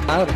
madre.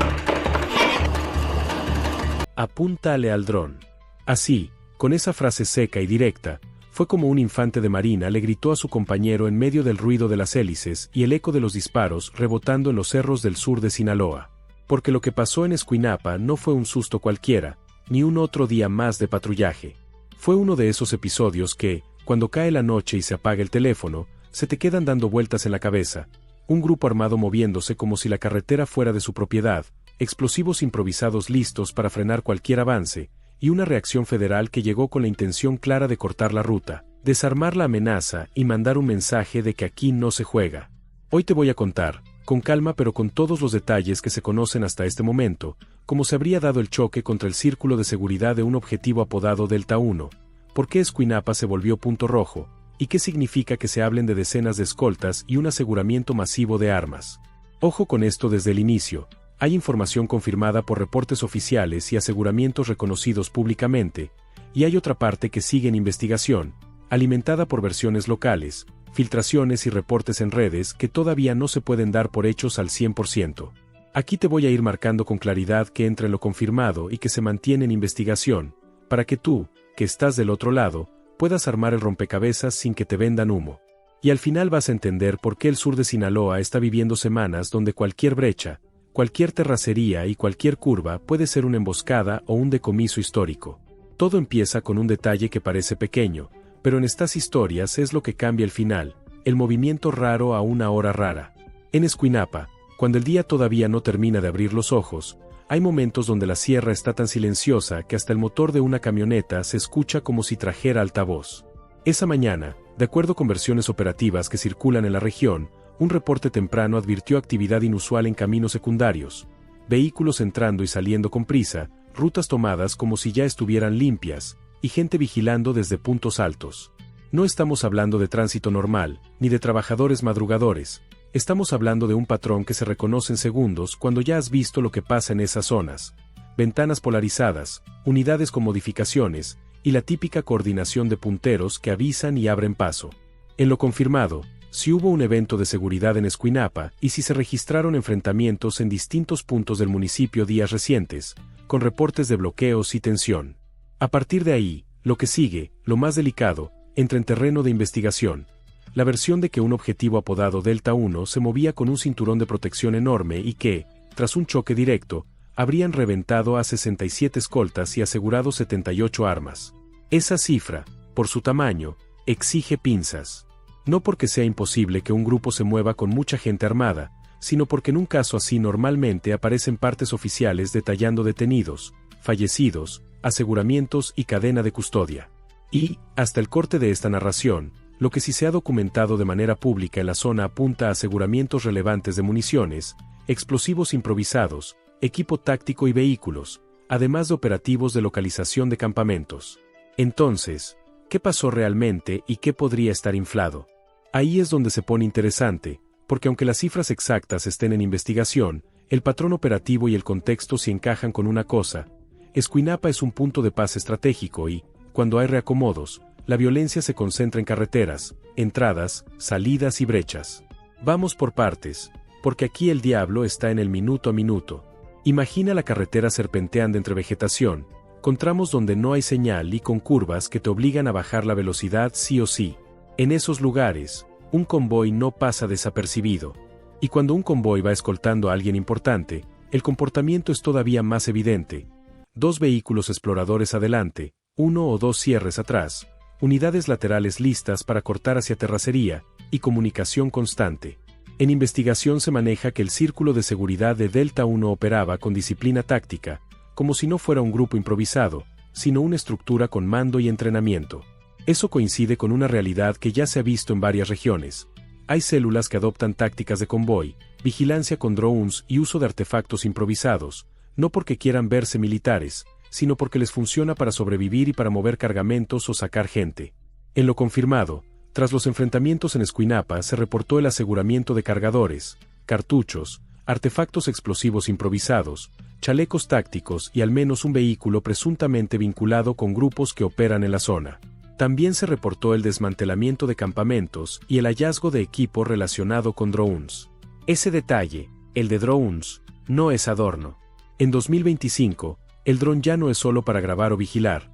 Apúntale al dron. Así, con esa frase seca y directa, fue como un infante de marina le gritó a su compañero en medio del ruido de las hélices y el eco de los disparos rebotando en los cerros del sur de Sinaloa. Porque lo que pasó en Escuinapa no fue un susto cualquiera, ni un otro día más de patrullaje. Fue uno de esos episodios que, cuando cae la noche y se apaga el teléfono, se te quedan dando vueltas en la cabeza. Un grupo armado moviéndose como si la carretera fuera de su propiedad, explosivos improvisados listos para frenar cualquier avance, y una reacción federal que llegó con la intención clara de cortar la ruta, desarmar la amenaza y mandar un mensaje de que aquí no se juega. Hoy te voy a contar, con calma pero con todos los detalles que se conocen hasta este momento, cómo se habría dado el choque contra el círculo de seguridad de un objetivo apodado Delta 1, por qué Escuinapa se volvió punto rojo, y qué significa que se hablen de decenas de escoltas y un aseguramiento masivo de armas. Ojo con esto desde el inicio. Hay información confirmada por reportes oficiales y aseguramientos reconocidos públicamente, y hay otra parte que sigue en investigación, alimentada por versiones locales, filtraciones y reportes en redes que todavía no se pueden dar por hechos al 100%. Aquí te voy a ir marcando con claridad que entre lo confirmado y que se mantiene en investigación, para que tú, que estás del otro lado, puedas armar el rompecabezas sin que te vendan humo. Y al final vas a entender por qué el sur de Sinaloa está viviendo semanas donde cualquier brecha, cualquier terracería y cualquier curva puede ser una emboscada o un decomiso histórico. Todo empieza con un detalle que parece pequeño, pero en estas historias es lo que cambia el final, el movimiento raro a una hora rara. En Escuinapa, cuando el día todavía no termina de abrir los ojos, hay momentos donde la sierra está tan silenciosa que hasta el motor de una camioneta se escucha como si trajera altavoz. Esa mañana, de acuerdo con versiones operativas que circulan en la región, un reporte temprano advirtió actividad inusual en caminos secundarios, vehículos entrando y saliendo con prisa, rutas tomadas como si ya estuvieran limpias, y gente vigilando desde puntos altos. No estamos hablando de tránsito normal, ni de trabajadores madrugadores, estamos hablando de un patrón que se reconoce en segundos cuando ya has visto lo que pasa en esas zonas. Ventanas polarizadas, unidades con modificaciones, y la típica coordinación de punteros que avisan y abren paso. En lo confirmado, si hubo un evento de seguridad en Escuinapa y si se registraron enfrentamientos en distintos puntos del municipio días recientes, con reportes de bloqueos y tensión. A partir de ahí, lo que sigue, lo más delicado, entra en terreno de investigación. La versión de que un objetivo apodado Delta 1 se movía con un cinturón de protección enorme y que, tras un choque directo, habrían reventado a 67 escoltas y asegurado 78 armas. Esa cifra, por su tamaño, exige pinzas. No porque sea imposible que un grupo se mueva con mucha gente armada, sino porque en un caso así normalmente aparecen partes oficiales detallando detenidos, fallecidos, aseguramientos y cadena de custodia. Y, hasta el corte de esta narración, lo que sí se ha documentado de manera pública en la zona apunta a aseguramientos relevantes de municiones, explosivos improvisados, equipo táctico y vehículos, además de operativos de localización de campamentos. Entonces, ¿qué pasó realmente y qué podría estar inflado? Ahí es donde se pone interesante, porque aunque las cifras exactas estén en investigación, el patrón operativo y el contexto sí encajan con una cosa. Escuinapa es un punto de paz estratégico y, cuando hay reacomodos, la violencia se concentra en carreteras, entradas, salidas y brechas. Vamos por partes, porque aquí el diablo está en el minuto a minuto. Imagina la carretera serpenteando entre vegetación, con tramos donde no hay señal y con curvas que te obligan a bajar la velocidad sí o sí. En esos lugares, un convoy no pasa desapercibido. Y cuando un convoy va escoltando a alguien importante, el comportamiento es todavía más evidente. 2 vehículos exploradores adelante, 1 o 2 cierres atrás, unidades laterales listas para cortar hacia terracería, y comunicación constante. En investigación se maneja que el círculo de seguridad de Delta 1 operaba con disciplina táctica, como si no fuera un grupo improvisado, sino una estructura con mando y entrenamiento. Eso coincide con una realidad que ya se ha visto en varias regiones. Hay células que adoptan tácticas de convoy, vigilancia con drones y uso de artefactos improvisados, no porque quieran verse militares, sino porque les funciona para sobrevivir y para mover cargamentos o sacar gente. En lo confirmado, tras los enfrentamientos en Escuinapa se reportó el aseguramiento de cargadores, cartuchos, artefactos explosivos improvisados, chalecos tácticos y al menos un vehículo presuntamente vinculado con grupos que operan en la zona. También se reportó el desmantelamiento de campamentos y el hallazgo de equipo relacionado con drones. Ese detalle, el de drones, no es adorno. En 2025, el dron ya no es solo para grabar o vigilar.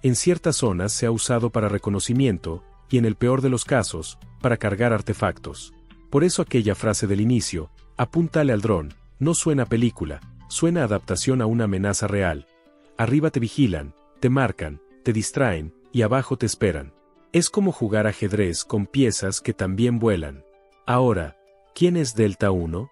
En ciertas zonas se ha usado para reconocimiento, y en el peor de los casos, para cargar artefactos. Por eso aquella frase del inicio, apúntale al dron, no suena a película, suena a adaptación a una amenaza real. Arriba te vigilan, te marcan, te distraen, y abajo te esperan. Es como jugar ajedrez con piezas que también vuelan. Ahora, ¿quién es Delta 1?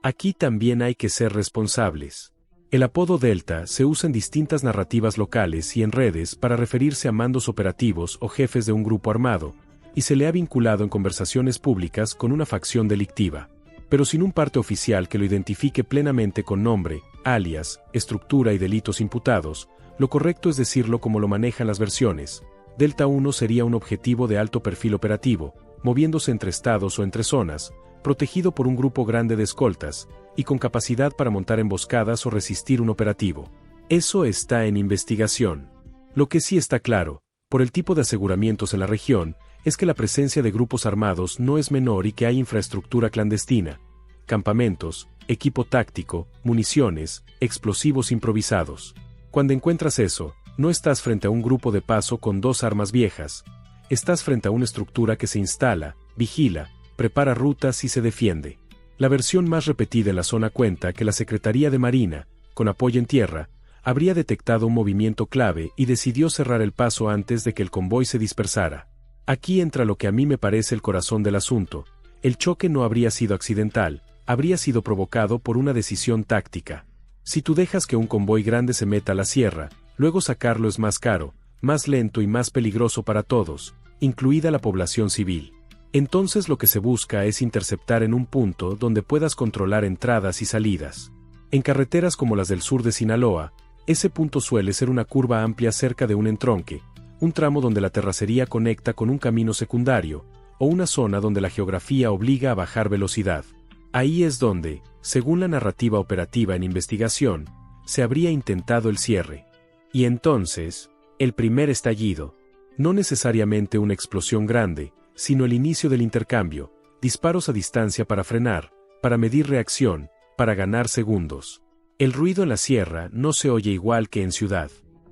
Aquí también hay que ser responsables. El apodo Delta se usa en distintas narrativas locales y en redes para referirse a mandos operativos o jefes de un grupo armado, y se le ha vinculado en conversaciones públicas con una facción delictiva. Pero sin un parte oficial que lo identifique plenamente con nombre, alias, estructura y delitos imputados, lo correcto es decirlo como lo manejan las versiones. Delta 1 sería un objetivo de alto perfil operativo, moviéndose entre estados o entre zonas, protegido por un grupo grande de escoltas, y con capacidad para montar emboscadas o resistir un operativo. Eso está en investigación. Lo que sí está claro, por el tipo de aseguramientos en la región, es que la presencia de grupos armados no es menor y que hay infraestructura clandestina, campamentos, equipo táctico, municiones, explosivos improvisados. Cuando encuentras eso, no estás frente a un grupo de paso con dos armas viejas, estás frente a una estructura que se instala, vigila, prepara rutas y se defiende. La versión más repetida en la zona cuenta que la Secretaría de Marina, con apoyo en tierra, habría detectado un movimiento clave y decidió cerrar el paso antes de que el convoy se dispersara. Aquí entra lo que a mí me parece el corazón del asunto. El choque no habría sido accidental, habría sido provocado por una decisión táctica. Si tú dejas que un convoy grande se meta a la sierra, luego sacarlo es más caro, más lento y más peligroso para todos, incluida la población civil. Entonces lo que se busca es interceptar en un punto donde puedas controlar entradas y salidas. En carreteras como las del sur de Sinaloa, ese punto suele ser una curva amplia cerca de un entronque, un tramo donde la terracería conecta con un camino secundario, o una zona donde la geografía obliga a bajar velocidad. Ahí es donde, según la narrativa operativa en investigación, se habría intentado el cierre. Y entonces, el primer estallido, no necesariamente una explosión grande, sino el inicio del intercambio, disparos a distancia para frenar, para medir reacción, para ganar segundos. El ruido en la sierra no se oye igual que en ciudad.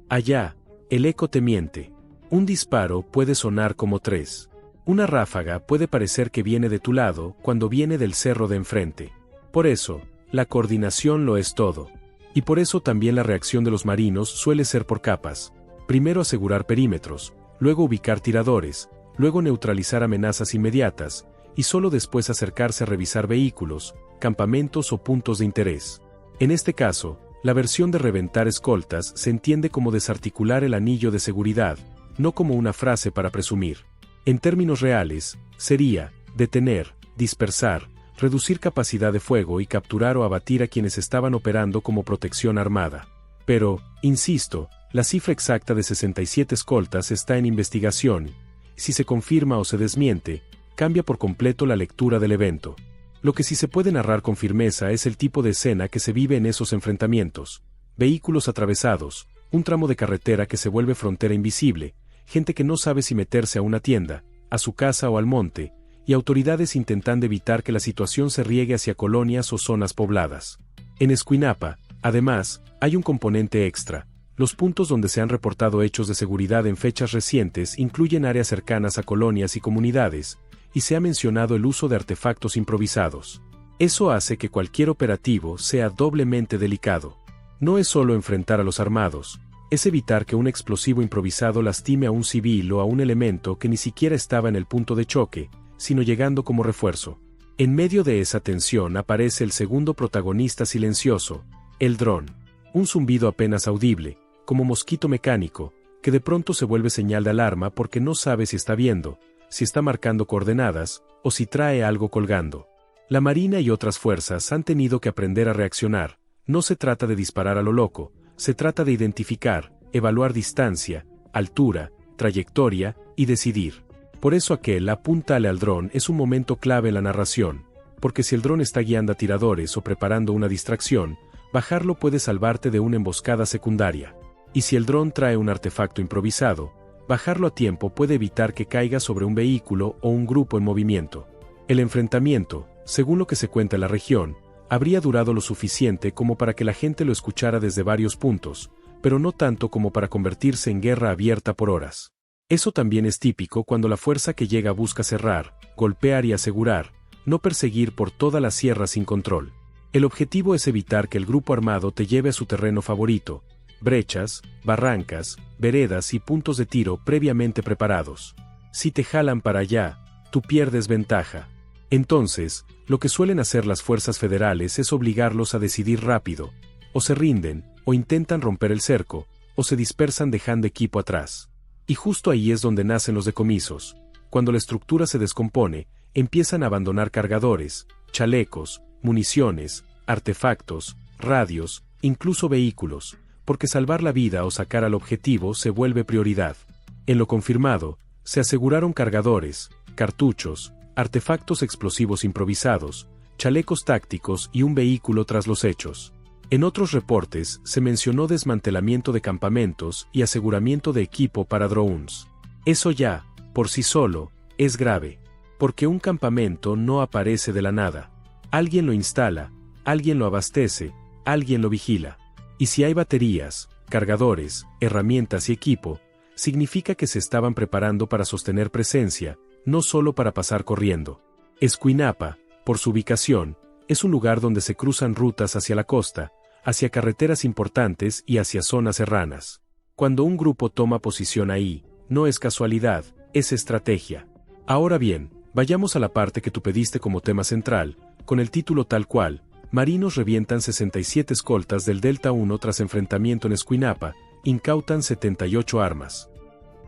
Allá, el eco te miente. Un disparo puede sonar como tres. Una ráfaga puede parecer que viene de tu lado cuando viene del cerro de enfrente. Por eso, la coordinación lo es todo. Y por eso también la reacción de los marinos suele ser por capas. Primero asegurar perímetros, luego ubicar tiradores, luego neutralizar amenazas inmediatas, y solo después acercarse a revisar vehículos, campamentos o puntos de interés. En este caso, la versión de reventar escoltas se entiende como desarticular el anillo de seguridad, no como una frase para presumir. En términos reales, sería detener, dispersar, reducir capacidad de fuego y capturar o abatir a quienes estaban operando como protección armada. Pero, insisto, la cifra exacta de 67 escoltas está en investigación. Si se confirma o se desmiente, cambia por completo la lectura del evento. Lo que sí se puede narrar con firmeza es el tipo de escena que se vive en esos enfrentamientos. Vehículos atravesados, un tramo de carretera que se vuelve frontera invisible, gente que no sabe si meterse a una tienda, a su casa o al monte, y autoridades intentando evitar que la situación se riegue hacia colonias o zonas pobladas. En Escuinapa, además, hay un componente extra. Los puntos donde se han reportado hechos de seguridad en fechas recientes incluyen áreas cercanas a colonias y comunidades, y se ha mencionado el uso de artefactos improvisados. Eso hace que cualquier operativo sea doblemente delicado. No es solo enfrentar a los armados, es evitar que un explosivo improvisado lastime a un civil o a un elemento que ni siquiera estaba en el punto de choque, sino llegando como refuerzo. En medio de esa tensión aparece el segundo protagonista silencioso, el dron. Un zumbido apenas audible, como mosquito mecánico, que de pronto se vuelve señal de alarma porque no sabe si está viendo, si está marcando coordenadas, o si trae algo colgando. La Marina y otras fuerzas han tenido que aprender a reaccionar. No se trata de disparar a lo loco, se trata de identificar, evaluar distancia, altura, trayectoria, y decidir. Por eso aquel apúntale al dron es un momento clave en la narración, porque si el dron está guiando a tiradores o preparando una distracción, bajarlo puede salvarte de una emboscada secundaria. Y si el dron trae un artefacto improvisado, bajarlo a tiempo puede evitar que caiga sobre un vehículo o un grupo en movimiento. El enfrentamiento, según lo que se cuenta en la región, Habría durado lo suficiente como para que la gente lo escuchara desde varios puntos, pero no tanto como para convertirse en guerra abierta por horas. Eso también es típico cuando la fuerza que llega busca cerrar, golpear y asegurar, no perseguir por toda la sierra sin control. El objetivo es evitar que el grupo armado te lleve a su terreno favorito, brechas, barrancas, veredas y puntos de tiro previamente preparados. Si te jalan para allá, tú pierdes ventaja. Entonces, lo que suelen hacer las fuerzas federales es obligarlos a decidir rápido, o se rinden, o intentan romper el cerco, o se dispersan dejando equipo atrás. Y justo ahí es donde nacen los decomisos. Cuando la estructura se descompone, empiezan a abandonar cargadores, chalecos, municiones, artefactos, radios, incluso vehículos, porque salvar la vida o sacar al objetivo se vuelve prioridad. En lo confirmado, se aseguraron cargadores, cartuchos, artefactos explosivos improvisados, chalecos tácticos y un vehículo tras los hechos. En otros reportes se mencionó desmantelamiento de campamentos y aseguramiento de equipo para drones. Eso ya, por sí solo, es grave, porque un campamento no aparece de la nada. Alguien lo instala, alguien lo abastece, alguien lo vigila. Y si hay baterías, cargadores, herramientas y equipo, significa que se estaban preparando para sostener presencia, no solo para pasar corriendo. Escuinapa, por su ubicación, es un lugar donde se cruzan rutas hacia la costa, hacia carreteras importantes y hacia zonas serranas. Cuando un grupo toma posición ahí, no es casualidad, es estrategia. Ahora bien, vayamos a la parte que tú pediste como tema central, con el título tal cual: Marinos revientan 67 escoltas del Delta 1 tras enfrentamiento en Escuinapa, incautan 78 armas.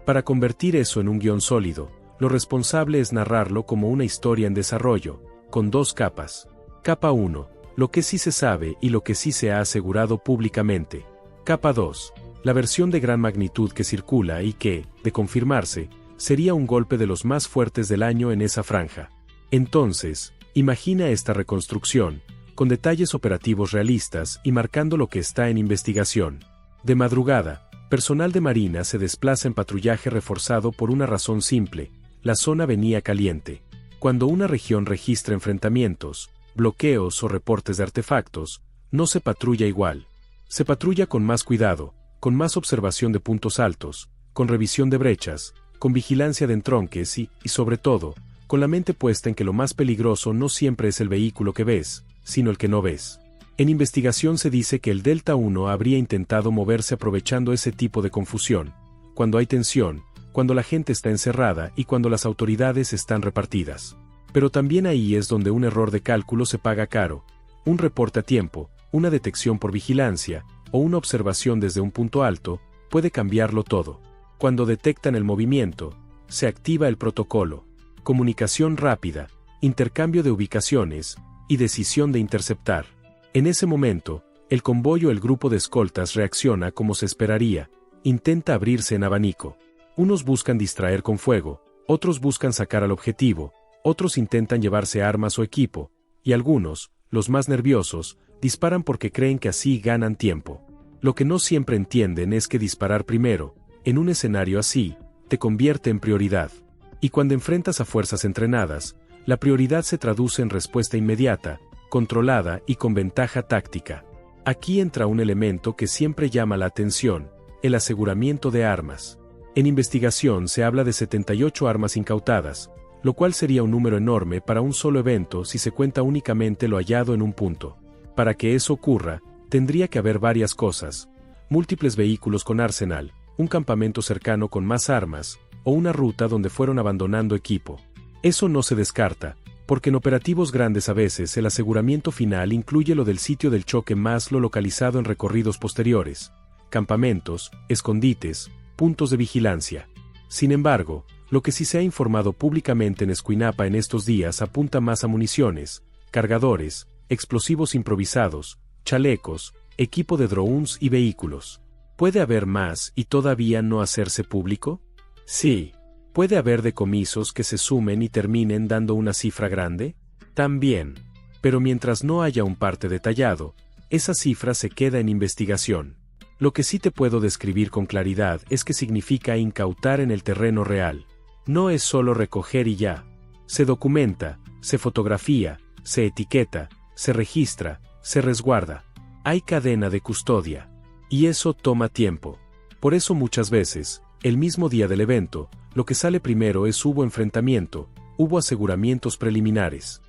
Para convertir eso en un guión sólido, lo responsable es narrarlo como una historia en desarrollo, con dos capas. Capa 1, lo que sí se sabe y lo que sí se ha asegurado públicamente. Capa 2, la versión de gran magnitud que circula y que, de confirmarse, sería un golpe de los más fuertes del año en esa franja. Entonces, imagina esta reconstrucción, con detalles operativos realistas y marcando lo que está en investigación. De madrugada, personal de Marina se desplaza en patrullaje reforzado por una razón simple: la zona venía caliente. Cuando una región registra enfrentamientos, bloqueos o reportes de artefactos, no se patrulla igual. Se patrulla con más cuidado, con más observación de puntos altos, con revisión de brechas, con vigilancia de entronques y, sobre todo, con la mente puesta en que lo más peligroso no siempre es el vehículo que ves, sino el que no ves. En investigación se dice que el Delta 1 habría intentado moverse aprovechando ese tipo de confusión, cuando hay tensión, cuando la gente está encerrada y cuando las autoridades están repartidas. Pero también ahí es donde un error de cálculo se paga caro: un reporte a tiempo, una detección por vigilancia, o una observación desde un punto alto, puede cambiarlo todo. Cuando detectan el movimiento, se activa el protocolo: comunicación rápida, intercambio de ubicaciones, y decisión de interceptar. En ese momento, el convoy o el grupo de escoltas reacciona como se esperaría, intenta abrirse en abanico. Unos buscan distraer con fuego, otros buscan sacar al objetivo, otros intentan llevarse armas o equipo, y algunos, los más nerviosos, disparan porque creen que así ganan tiempo. Lo que no siempre entienden es que disparar primero, en un escenario así, te convierte en prioridad. Y cuando enfrentas a fuerzas entrenadas, la prioridad se traduce en respuesta inmediata, controlada y con ventaja táctica. Aquí entra un elemento que siempre llama la atención: el aseguramiento de armas. En investigación se habla de 78 armas incautadas, lo cual sería un número enorme para un solo evento si se cuenta únicamente lo hallado en un punto. Para que eso ocurra, tendría que haber varias cosas: múltiples vehículos con arsenal, un campamento cercano con más armas, o una ruta donde fueron abandonando equipo. Eso no se descarta, porque en operativos grandes a veces el aseguramiento final incluye lo del sitio del choque más lo localizado en recorridos posteriores: campamentos, escondites, puntos de vigilancia. Sin embargo, lo que sí se ha informado públicamente en Escuinapa en estos días apunta más a municiones, cargadores, explosivos improvisados, chalecos, equipo de drones y vehículos. ¿Puede haber más y todavía no hacerse público? Sí. ¿Puede haber decomisos que se sumen y terminen dando una cifra grande? También. Pero mientras no haya un parte detallado, esa cifra se queda en investigación. Lo que sí te puedo describir con claridad es que significa incautar en el terreno real. No es solo recoger y ya. Se documenta, se fotografía, se etiqueta, se registra, se resguarda. Hay cadena de custodia. Y eso toma tiempo. Por eso muchas veces, el mismo día del evento, lo que sale primero es hubo enfrentamiento, hubo aseguramientos preliminares.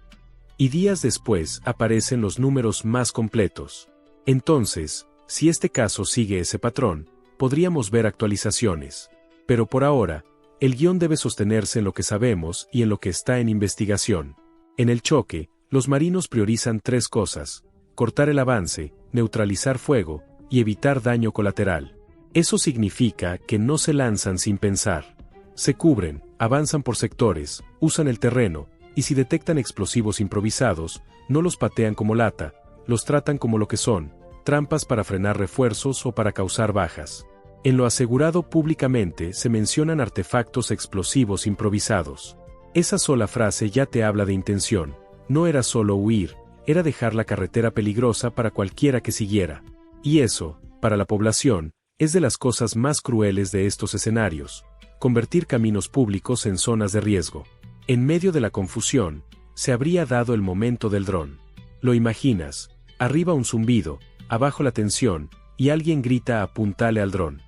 Y días después aparecen los números más completos. Entonces, si este caso sigue ese patrón, podríamos ver actualizaciones. Pero por ahora, el guión debe sostenerse en lo que sabemos y en lo que está en investigación. En el choque, los marinos priorizan 3 cosas: cortar el avance, neutralizar fuego y evitar daño colateral. Eso significa que no se lanzan sin pensar. Se cubren, avanzan por sectores, usan el terreno, y si detectan explosivos improvisados, no los patean como lata, los tratan como lo que son, trampas para frenar refuerzos o para causar bajas. En lo asegurado públicamente se mencionan artefactos explosivos improvisados. Esa sola frase ya te habla de intención. No era solo huir, era dejar la carretera peligrosa para cualquiera que siguiera. Y eso, para la población, es de las cosas más crueles de estos escenarios: convertir caminos públicos en zonas de riesgo. En medio de la confusión, se habría dado el momento del dron. Lo imaginas: arriba un zumbido, abajo la tensión, y alguien grita: apuntale al dron.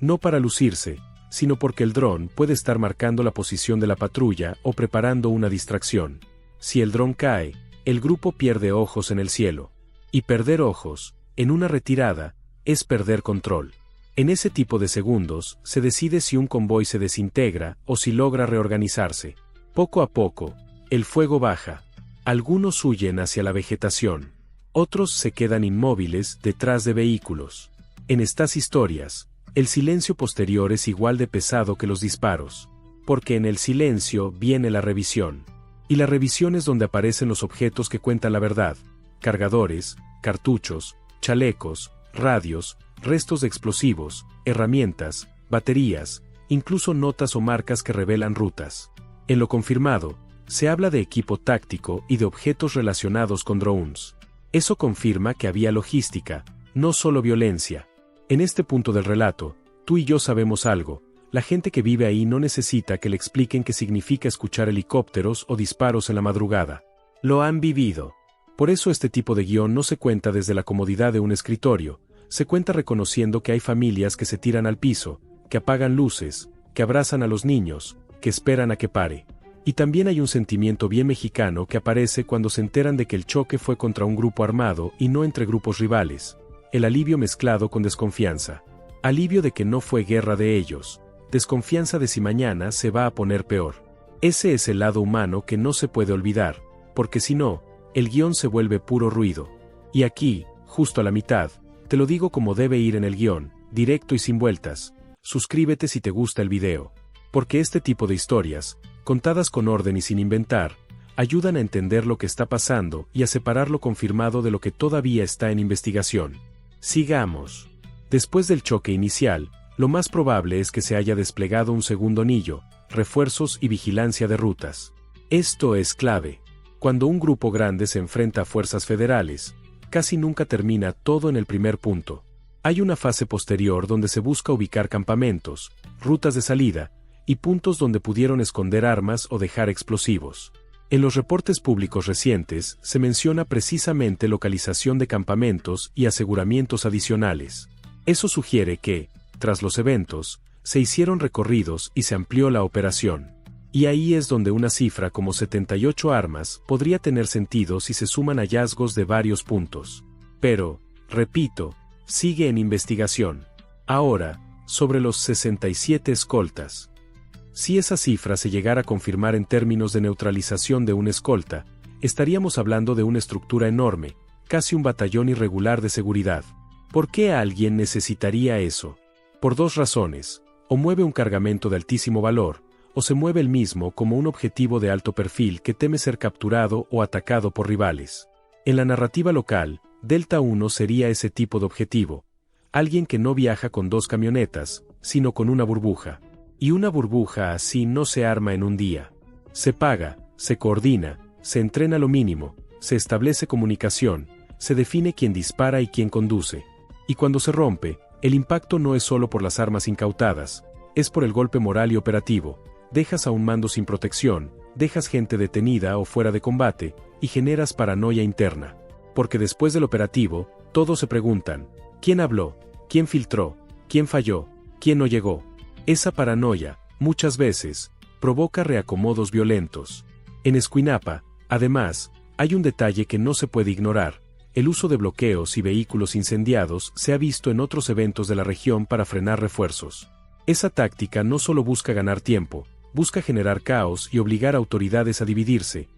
No para lucirse, sino porque el dron puede estar marcando la posición de la patrulla o preparando una distracción. Si el dron cae, el grupo pierde ojos en el cielo. Y perder ojos, en una retirada, es perder control. En ese tipo de segundos, se decide si un convoy se desintegra o si logra reorganizarse. Poco a poco, el fuego baja. Algunos huyen hacia la vegetación. Otros se quedan inmóviles detrás de vehículos. En estas historias, el silencio posterior es igual de pesado que los disparos. Porque en el silencio viene la revisión. Y la revisión es donde aparecen los objetos que cuentan la verdad: cargadores, cartuchos, chalecos, radios, restos de explosivos, herramientas, baterías, incluso notas o marcas que revelan rutas. En lo confirmado, se habla de equipo táctico y de objetos relacionados con drones. Eso confirma que había logística, no solo violencia. En este punto del relato, tú y yo sabemos algo: la gente que vive ahí no necesita que le expliquen qué significa escuchar helicópteros o disparos en la madrugada. Lo han vivido. Por eso este tipo de guión no se cuenta desde la comodidad de un escritorio, se cuenta reconociendo que hay familias que se tiran al piso, que apagan luces, que abrazan a los niños, que esperan a que pare. Y también hay un sentimiento bien mexicano que aparece cuando se enteran de que el choque fue contra un grupo armado y no entre grupos rivales. El alivio mezclado con desconfianza. Alivio de que no fue guerra de ellos. Desconfianza de si mañana se va a poner peor. Ese es el lado humano que no se puede olvidar, porque si no, el guión se vuelve puro ruido. Y aquí, justo a la mitad, te lo digo como debe ir en el guión, directo y sin vueltas: suscríbete si te gusta el video. Porque este tipo de historias, contadas con orden y sin inventar, ayudan a entender lo que está pasando y a separar lo confirmado de lo que todavía está en investigación. Sigamos. Después del choque inicial, lo más probable es que se haya desplegado un segundo anillo, refuerzos y vigilancia de rutas. Esto es clave. Cuando un grupo grande se enfrenta a fuerzas federales, casi nunca termina todo en el primer punto. Hay una fase posterior donde se busca ubicar campamentos, rutas de salida, y puntos donde pudieron esconder armas o dejar explosivos. En los reportes públicos recientes se menciona precisamente localización de campamentos y aseguramientos adicionales. Eso sugiere que, tras los eventos, se hicieron recorridos y se amplió la operación. Y ahí es donde una cifra como 78 armas podría tener sentido si se suman hallazgos de varios puntos. Pero, repito, sigue en investigación. Ahora, sobre los 67 escoltas. Si esa cifra se llegara a confirmar en términos de neutralización de una escolta, estaríamos hablando de una estructura enorme, casi un batallón irregular de seguridad. ¿Por qué alguien necesitaría eso? Por 2 razones: o mueve un cargamento de altísimo valor, o se mueve el mismo como un objetivo de alto perfil que teme ser capturado o atacado por rivales. En la narrativa local, Delta 1 sería ese tipo de objetivo. Alguien que no viaja con 2 camionetas, sino con una burbuja. Y una burbuja así no se arma en un día. Se paga, se coordina, se entrena lo mínimo, se establece comunicación, se define quién dispara y quién conduce. Y cuando se rompe, el impacto no es solo por las armas incautadas, es por el golpe moral y operativo. Dejas a un mando sin protección, dejas gente detenida o fuera de combate, y generas paranoia interna. Porque después del operativo, todos se preguntan, ¿quién habló? ¿Quién filtró? ¿Quién falló? ¿Quién no llegó? Esa paranoia, muchas veces, provoca reacomodos violentos. En Escuinapa, además, hay un detalle que no se puede ignorar: el uso de bloqueos y vehículos incendiados se ha visto en otros eventos de la región para frenar refuerzos. Esa táctica no solo busca ganar tiempo, busca generar caos y obligar a autoridades a dividirse,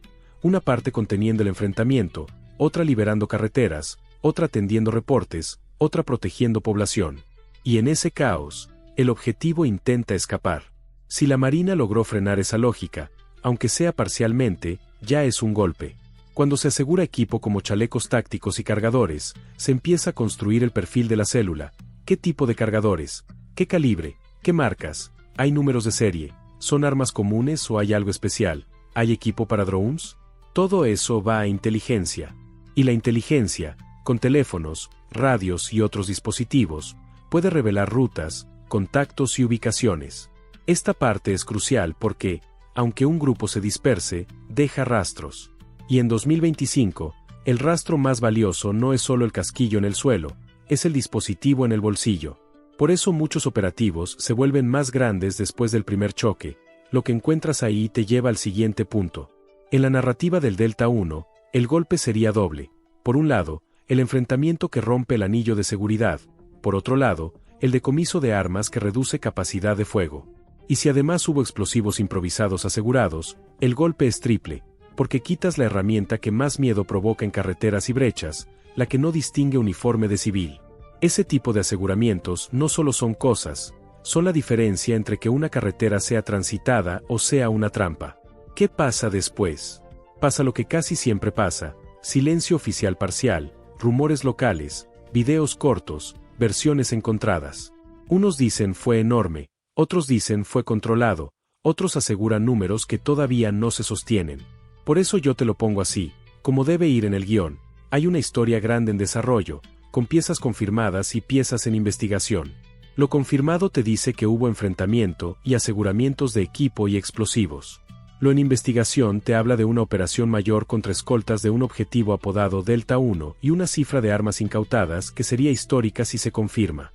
una parte conteniendo el enfrentamiento, otra liberando carreteras, otra atendiendo reportes, otra protegiendo población. Y en ese caos, el objetivo intenta escapar. Si la Marina logró frenar esa lógica, aunque sea parcialmente, ya es un golpe. Cuando se asegura equipo como chalecos tácticos y cargadores, se empieza a construir el perfil de la célula. ¿Qué tipo de cargadores? ¿Qué calibre? ¿Qué marcas? ¿Hay números de serie? ¿Son armas comunes o hay algo especial? ¿Hay equipo para drones? Todo eso va a inteligencia. Y la inteligencia, con teléfonos, radios y otros dispositivos, puede revelar rutas, contactos y ubicaciones. Esta parte es crucial porque, aunque un grupo se disperse, deja rastros. Y en 2025, el rastro más valioso no es solo el casquillo en el suelo, es el dispositivo en el bolsillo. Por eso muchos operativos se vuelven más grandes después del primer choque. Lo que encuentras ahí te lleva al siguiente punto. En la narrativa del Delta 1, el golpe sería doble. Por un lado, el enfrentamiento que rompe el anillo de seguridad. Por otro lado, el decomiso de armas que reduce capacidad de fuego. Y si además hubo explosivos improvisados asegurados, el golpe es triple, porque quitas la herramienta que más miedo provoca en carreteras y brechas, la que no distingue uniforme de civil. Ese tipo de aseguramientos no solo son cosas, son la diferencia entre que una carretera sea transitada o sea una trampa. ¿Qué pasa después? Pasa lo que casi siempre pasa: silencio oficial parcial, rumores locales, videos cortos, versiones encontradas. Unos dicen fue enorme, otros dicen fue controlado, otros aseguran números que todavía no se sostienen. Por eso yo te lo pongo así, como debe ir en el guión: hay una historia grande en desarrollo, con piezas confirmadas y piezas en investigación. Lo confirmado te dice que hubo enfrentamiento y aseguramientos de equipo y explosivos. Lo en investigación te habla de una operación mayor contra escoltas de un objetivo apodado Delta 1 y una cifra de armas incautadas que sería histórica si se confirma.